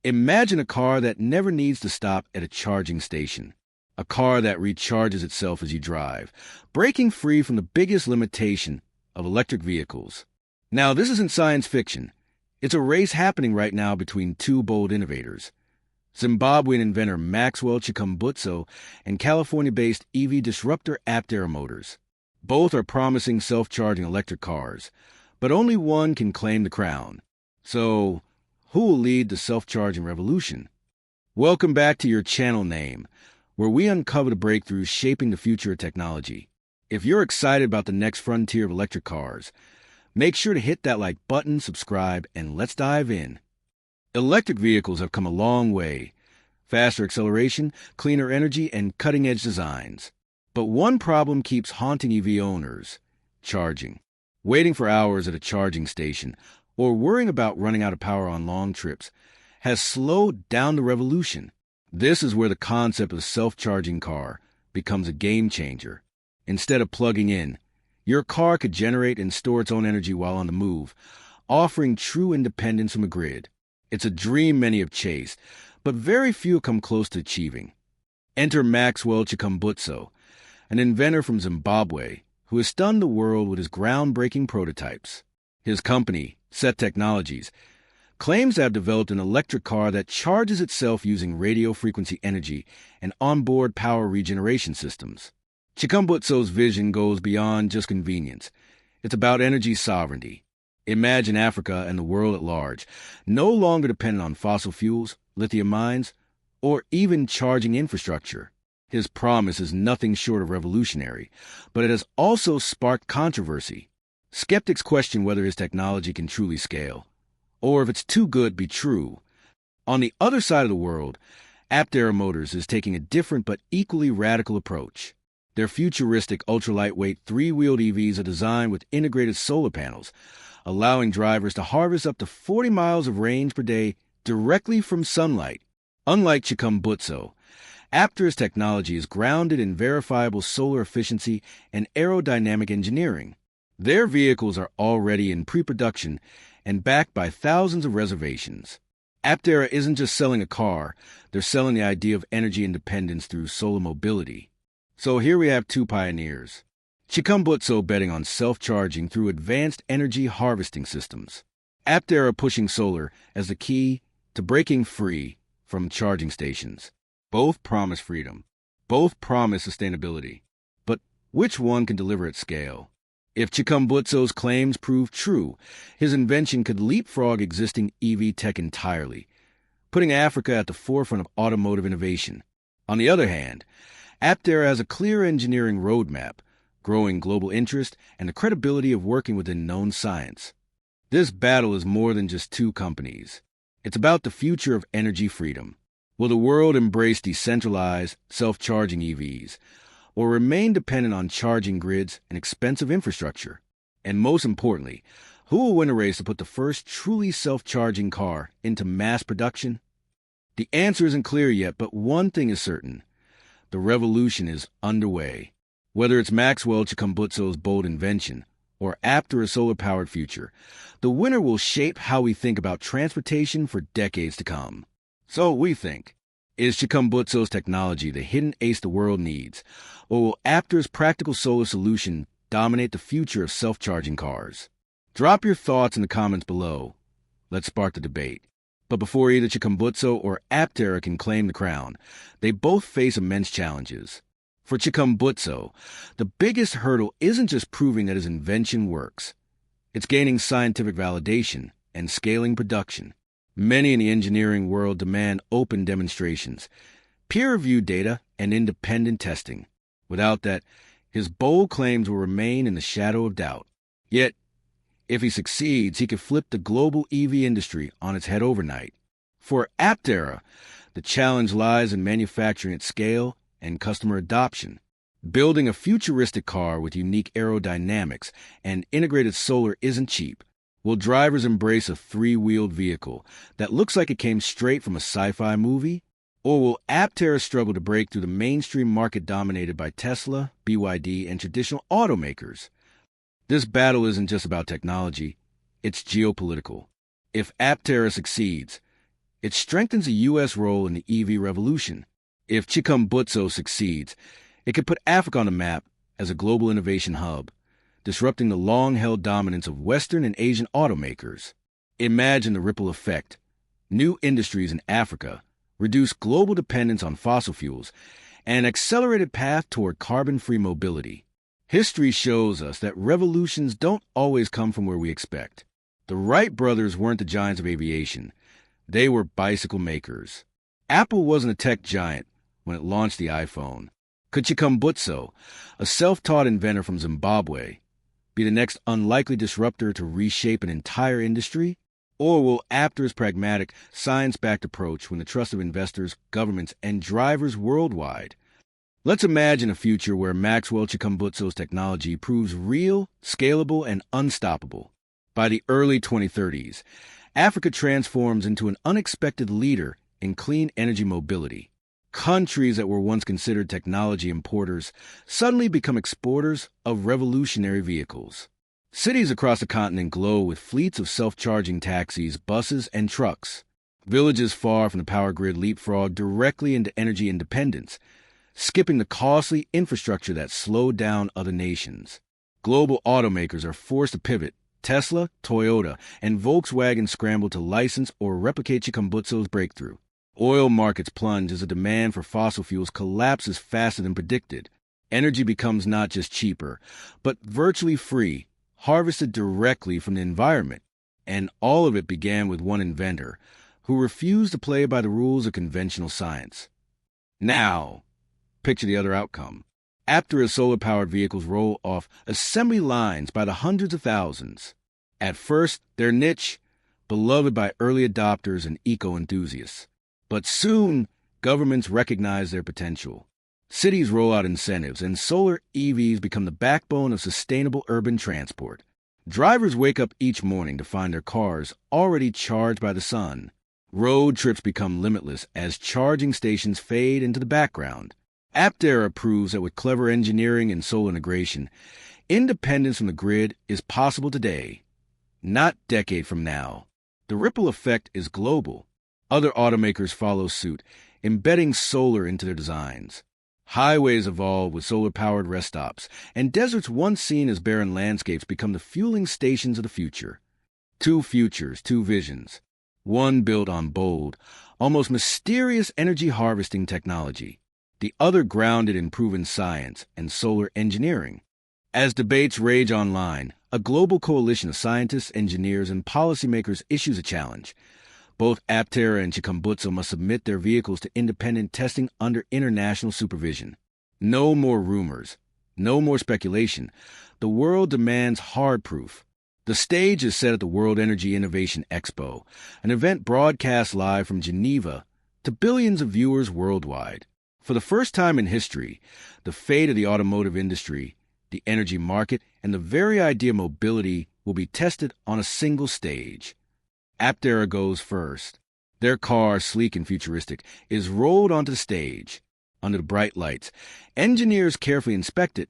Imagine a car that never needs to stop at a charging station. A car that recharges itself as you drive, breaking free from the biggest limitation of electric vehicles. Now, this isn't science fiction. It's a race happening right now between two bold innovators. Zimbabwean inventor Maxwell Chikumbutso and California-based EV disruptor Aptera Motors. Both are promising self-charging electric cars, but only one can claim the crown. So, who will lead the self-charging revolution? Welcome back to your channel name, where we uncover the breakthroughs shaping the future of technology. If you're excited about the next frontier of electric cars, make sure to hit that like button, subscribe, and let's dive in. Electric vehicles have come a long way. Faster acceleration, cleaner energy, and cutting-edge designs. But one problem keeps haunting EV owners: charging. Waiting for hours at a charging station, or worrying about running out of power on long trips, has slowed down the revolution. This is where the concept of a self-charging car becomes a game changer. Instead of plugging in, your car could generate and store its own energy while on the move, offering true independence from the grid. It's a dream many have chased, but very few come close to achieving. Enter Maxwell Chikumbutso, an inventor from Zimbabwe who has stunned the world with his groundbreaking prototypes. His company, Set Technologies, claims to have developed an electric car that charges itself using radio frequency energy and onboard power regeneration systems. Chikumbutso's vision goes beyond just convenience. It's about energy sovereignty. Imagine Africa and the world at large, no longer dependent on fossil fuels, lithium mines, or even charging infrastructure. His promise is nothing short of revolutionary, but it has also sparked controversy. Skeptics question whether his technology can truly scale, or if it's too good to be true. On the other side of the world, Aptera Motors is taking a different but equally radical approach. Their futuristic, ultra-lightweight, three-wheeled EVs are designed with integrated solar panels, allowing drivers to harvest up to 40 miles of range per day directly from sunlight. Unlike Chikumbutso, Aptera's technology is grounded in verifiable solar efficiency and aerodynamic engineering. Their vehicles are already in pre-production and backed by thousands of reservations. Aptera isn't just selling a car, they're selling the idea of energy independence through solar mobility. So here we have two pioneers. Chikumbutso betting on self-charging through advanced energy harvesting systems. Aptera pushing solar as the key to breaking free from charging stations. Both promise freedom. Both promise sustainability. But which one can deliver at scale? If Chikumbutso's claims prove true, his invention could leapfrog existing EV tech entirely, putting Africa at the forefront of automotive innovation. On the other hand, Aptera has a clear engineering roadmap, growing global interest, and the credibility of working within known science. This battle is more than just two companies. It's about the future of energy freedom. Will the world embrace decentralized, self-charging EVs, or remain dependent on charging grids and expensive infrastructure? And most importantly, who will win a race to put the first truly self-charging car into mass production? The answer isn't clear yet, but one thing is certain. The revolution is underway. Whether it's Maxwell Chikumbutso's bold invention or Aptera's solar-powered future, the winner will shape how we think about transportation for decades to come. So we think, is Chikumbutso's technology the hidden ace the world needs, or will Aptera's practical solar solution dominate the future of self-charging cars? Drop your thoughts in the comments below. Let's spark the debate. But before either Chikumbutso or Aptera can claim the crown, they both face immense challenges. For Chikumbutso, the biggest hurdle isn't just proving that his invention works. It's gaining scientific validation and scaling production. Many in the engineering world demand open demonstrations, peer-reviewed data, and independent testing. Without that, his bold claims will remain in the shadow of doubt. Yet, if he succeeds, he could flip the global EV industry on its head overnight. For Aptera, the challenge lies in manufacturing at scale and customer adoption. Building a futuristic car with unique aerodynamics and integrated solar isn't cheap. Will drivers embrace a three-wheeled vehicle that looks like it came straight from a sci-fi movie? Or will Aptera struggle to break through the mainstream market dominated by Tesla, BYD, and traditional automakers? This battle isn't just about technology, it's geopolitical. If Aptera succeeds, It strengthens the U.S. role in the EV revolution. If Chikumbutso succeeds, it could put Africa on the map as a global innovation hub, disrupting the long-held dominance of Western and Asian automakers. Imagine the ripple effect. New industries in Africa, reduced global dependence on fossil fuels, and an accelerated path toward carbon-free mobility. History shows us that revolutions don't always come from where we expect. The Wright brothers weren't the giants of aviation. They were bicycle makers. Apple wasn't a tech giant when it launched the iPhone. Could Chikumbutso, a self-taught inventor from Zimbabwe, be the next unlikely disruptor to reshape an entire industry? Or will Aptera's pragmatic, science-backed approach win the trust of investors, governments, and drivers worldwide? Let's imagine a future where Maxwell Chikumbutso's technology proves real, scalable, and unstoppable. By the early 2030s, Africa transforms into an unexpected leader in clean energy mobility. Countries that were once considered technology importers suddenly become exporters of revolutionary vehicles. Cities across the continent glow with fleets of self-charging taxis, buses, and trucks. Villages far from the power grid leapfrog directly into energy independence, skipping the costly infrastructure that slowed down other nations. Global automakers are forced to pivot. Tesla, Toyota, and Volkswagen scramble to license or replicate Chikumbutso's breakthrough. Oil markets plunge as the demand for fossil fuels collapses faster than predicted. Energy becomes not just cheaper, but virtually free, harvested directly from the environment. And all of it began with one inventor, who refused to play by the rules of conventional science. Now, picture the other outcome. Aptera's solar-powered vehicles roll off assembly lines by the hundreds of thousands. At first, they're niche, beloved by early adopters and eco-enthusiasts. But soon, governments recognize their potential. Cities roll out incentives, and solar EVs become the backbone of sustainable urban transport. Drivers wake up each morning to find their cars already charged by the sun. Road trips become limitless as charging stations fade into the background. Aptera proves that with clever engineering and solar integration, independence from the grid is possible today, not decade from now. The ripple effect is global. Other automakers follow suit, embedding solar into their designs. Highways evolve with solar-powered rest stops, and deserts once seen as barren landscapes become the fueling stations of the future. Two futures, two visions. One built on bold, almost mysterious energy harvesting technology. The other grounded in proven science and solar engineering. As debates rage online, a global coalition of scientists, engineers, and policymakers issues a challenge. Both Aptera and Chikumbutso must submit their vehicles to independent testing under international supervision. No more rumors. No more speculation. The world demands hard proof. The stage is set at the World Energy Innovation Expo, an event broadcast live from Geneva to billions of viewers worldwide. For the first time in history, the fate of the automotive industry, the energy market, and the very idea of mobility will be tested on a single stage. Aptera goes first. Their car, sleek and futuristic, is rolled onto the stage. Under the bright lights, engineers carefully inspect it,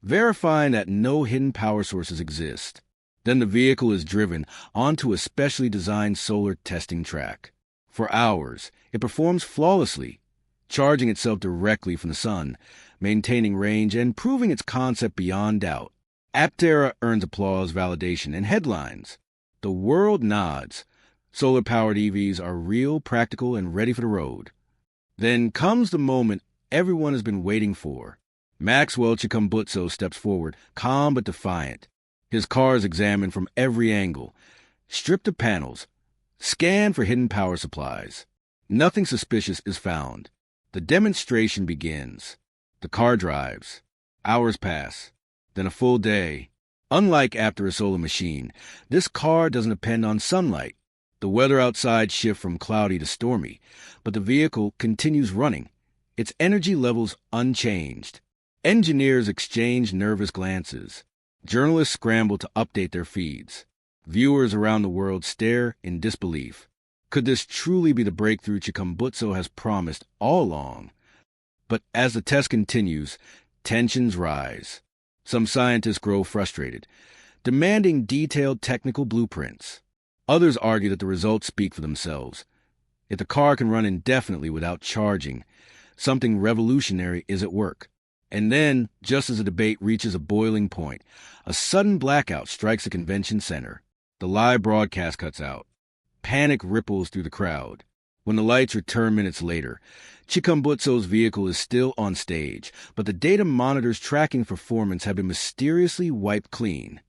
verifying that no hidden power sources exist. Then the vehicle is driven onto a specially designed solar testing track. For hours, it performs flawlessly, charging itself directly from the sun, maintaining range and proving its concept beyond doubt. Aptera earns applause, validation, and headlines. The world nods. Solar-powered EVs are real, practical, and ready for the road. Then comes the moment everyone has been waiting for. Maxwell Chikumbutso steps forward, calm but defiant. His car is examined from every angle, stripped of panels, scanned for hidden power supplies. Nothing suspicious is found. The demonstration begins. The car drives. Hours pass. Then a full day. Unlike Aptera's solar machine, this car doesn't depend on sunlight. The weather outside shifts from cloudy to stormy, but the vehicle continues running, its energy levels unchanged. Engineers exchange nervous glances. Journalists scramble to update their feeds. Viewers around the world stare in disbelief. Could this truly be the breakthrough Chikumbutso has promised all along? But as the test continues, tensions rise. Some scientists grow frustrated, demanding detailed technical blueprints. Others argue that the results speak for themselves. If the car can run indefinitely without charging, something revolutionary is at work. And then, just as the debate reaches a boiling point, a sudden blackout strikes the convention center. The live broadcast cuts out. Panic ripples through the crowd. When the lights return minutes later, Chikumbutso's vehicle is still on stage, but the data monitors tracking performance have been mysteriously wiped clean.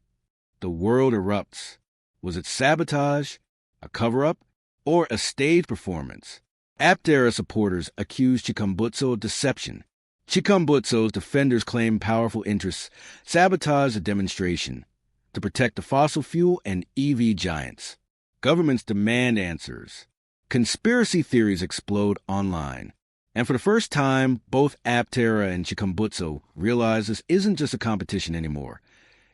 The world erupts. Was it sabotage, a cover-up, or a stage performance? Aptera supporters accuse Chikumbutso of deception. Chikumbutso's defenders claim powerful interests sabotage the demonstration to protect the fossil fuel and EV giants. Governments demand answers. Conspiracy theories explode online. And for the first time, both Aptera and Chikumbutso realize this isn't just a competition anymore.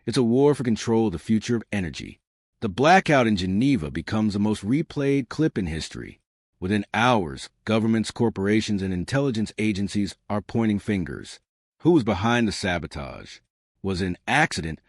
It's a war for control of the future of energy. The blackout in Geneva becomes the most replayed clip in history. Within hours, governments, corporations, and intelligence agencies are pointing fingers. Who was behind the sabotage? Was it an accident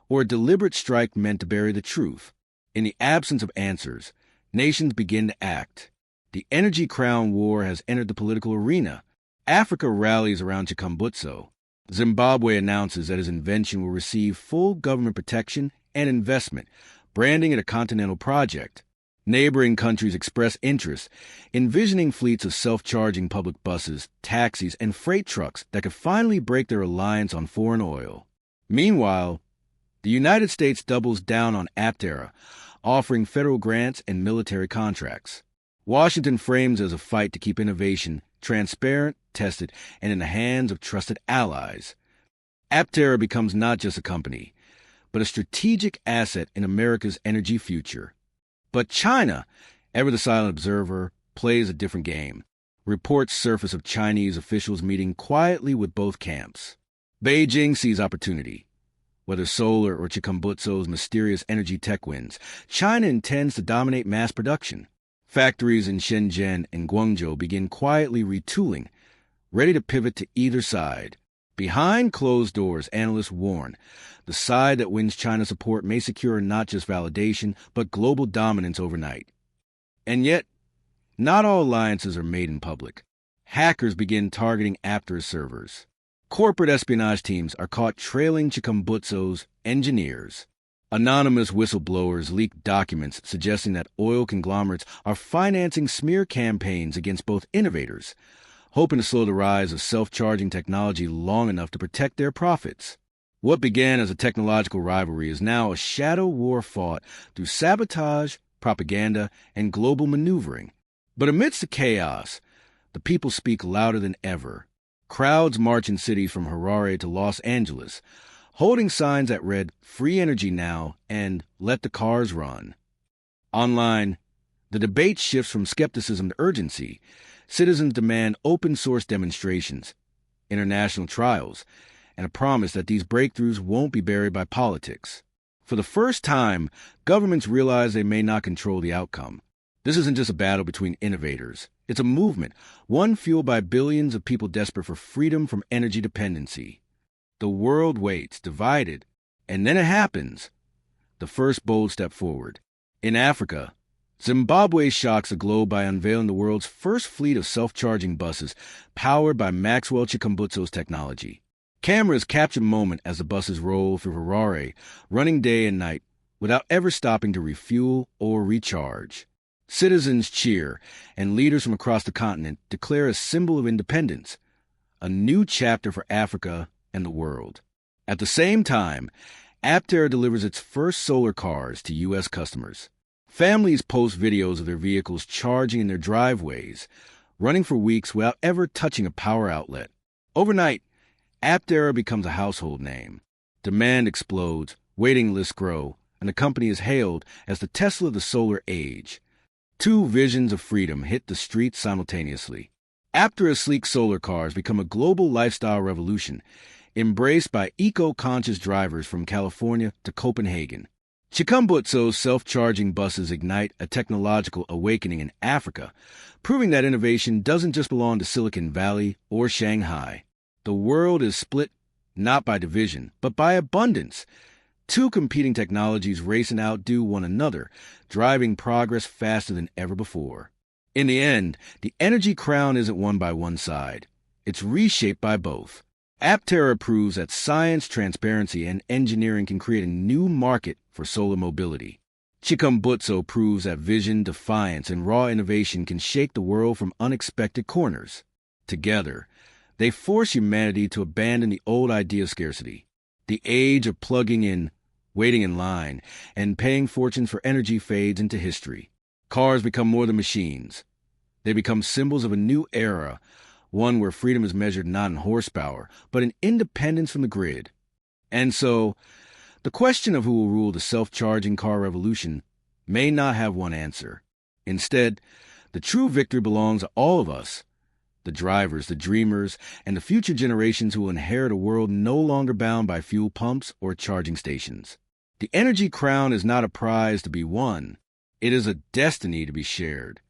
or a deliberate strike meant to bury the truth? In the absence of answers, nations begin to act. The energy crown war has entered the political arena. Africa rallies around Chikumbutso. Zimbabwe announces that his invention will receive full government protection and investment, branding it a continental project. Neighboring countries express interest, envisioning fleets of self-charging public buses, taxis, and freight trucks that could finally break their reliance on foreign oil. Meanwhile, the United States doubles down on Aptera, offering federal grants and military contracts. Washington frames it as a fight to keep innovation transparent, tested, and in the hands of trusted allies. Aptera becomes not just a company, but a strategic asset in America's energy future. But China, ever the silent observer, plays a different game. Reports surface of Chinese officials meeting quietly with both camps. Beijing sees opportunity. Whether solar or Chikumbutso's mysterious energy tech wins, China intends to dominate mass production. Factories in Shenzhen and Guangzhou begin quietly retooling, ready to pivot to either side. Behind closed doors, analysts warn, the side that wins China's support may secure not just validation, but global dominance overnight. And yet, not all alliances are made in public. Hackers begin targeting Aptera's servers. Corporate espionage teams are caught trailing Chikumbutso's engineers. Anonymous whistleblowers leak documents suggesting that oil conglomerates are financing smear campaigns against both innovators, hoping to slow the rise of self-charging technology long enough to protect their profits. What began as a technological rivalry is now a shadow war fought through sabotage, propaganda, and global maneuvering. But amidst the chaos, the people speak louder than ever. Crowds march in cities from Harare to Los Angeles, holding signs that read, "Free energy now," and "Let the cars run." Online, the debate shifts from skepticism to urgency. Citizens demand open-source demonstrations, international trials, and a promise that these breakthroughs won't be buried by politics. For the first time, governments realize they may not control the outcome. This isn't just a battle between innovators. It's a movement, one fueled by billions of people desperate for freedom from energy dependency. The world waits, divided, and then it happens. The first bold step forward. In Africa, Zimbabwe shocks the globe by unveiling the world's first fleet of self-charging buses powered by Maxwell Chikumbutso's technology. Cameras capture the moment as the buses roll through Harare, running day and night without ever stopping to refuel or recharge. Citizens cheer, and leaders from across the continent declare a symbol of independence, a new chapter for Africa and the world. At the same time, Aptera delivers its first solar cars to U.S. customers. Families post videos of their vehicles charging in their driveways, running for weeks without ever touching a power outlet. Overnight, Aptera becomes a household name. Demand explodes, waiting lists grow, and the company is hailed as the Tesla of the solar age. Two visions of freedom hit the streets simultaneously. Aptera's sleek solar cars become a global lifestyle revolution, embraced by eco-conscious drivers from California to Copenhagen. Chikumbutso's self-charging buses ignite a technological awakening in Africa, proving that innovation doesn't just belong to Silicon Valley or Shanghai. The world is split not by division, but by abundance. Two competing technologies race and outdo one another, driving progress faster than ever before. In the end, the energy crown isn't won by one side. It's reshaped by both. Aptera proves that science, transparency, and engineering can create a new market for solar mobility. Chikumbutso proves that vision, defiance, and raw innovation can shake the world from unexpected corners. Together, they force humanity to abandon the old idea of scarcity. The age of plugging in, waiting in line, and paying fortunes for energy fades into history. Cars become more than machines. They become symbols of a new era, one where freedom is measured not in horsepower, but in independence from the grid. And so, the question of who will rule the self-charging car revolution may not have one answer. Instead, the true victory belongs to all of us, the drivers, the dreamers, and the future generations who will inherit a world no longer bound by fuel pumps or charging stations. The energy crown is not a prize to be won. It is a destiny to be shared.